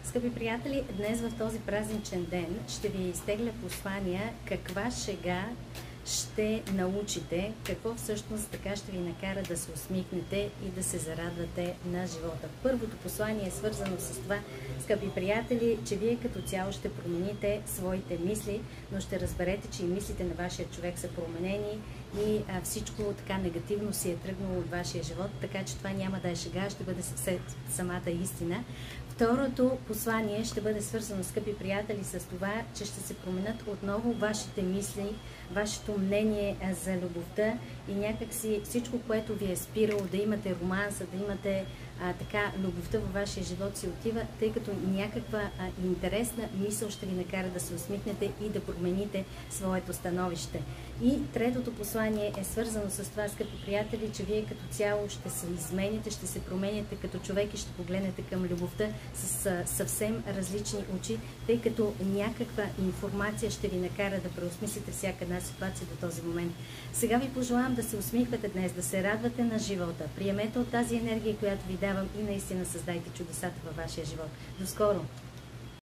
Скъпи приятели, днес в този празничен ден ще ви изтегля послания каква шега ще научите, какво всъщност така ще ви накара да се усмихнете и да се зарадвате на живота. Първото послание е свързано с това, скъпи приятели, че вие като цяло ще промените своите мисли, но ще разберете, че и мислите на вашия човек са променени и всичко така негативно си е тръгнало от вашия живот, така че това няма да е шега, ще бъде самата истина. Второто послание ще бъде свързано, скъпи приятели, с това, че ще се променят отново вашите мисли, вашето мнение за любовта и някакси всичко, което ви е спирало да имате романса, да имате така любовта във вашия живот си отива, тъй като някаква интересна мисъл ще ви накара да се усмихнете и да промените своето становище. И третото послание е свързано с това, скъпи приятели, че вие като цяло ще се измените, ще се променяте като човек и ще погледнете към любовта с съвсем различни очи, тъй като някаква информация ще ви накара да преосмислите всяка една ситуация до този момент. Сега ви пожелавам да се усмихвате днес, да се радвате на живота. Приемете от тази енергия, която ви давам и наистина създайте чудесата във вашия живот. До скоро!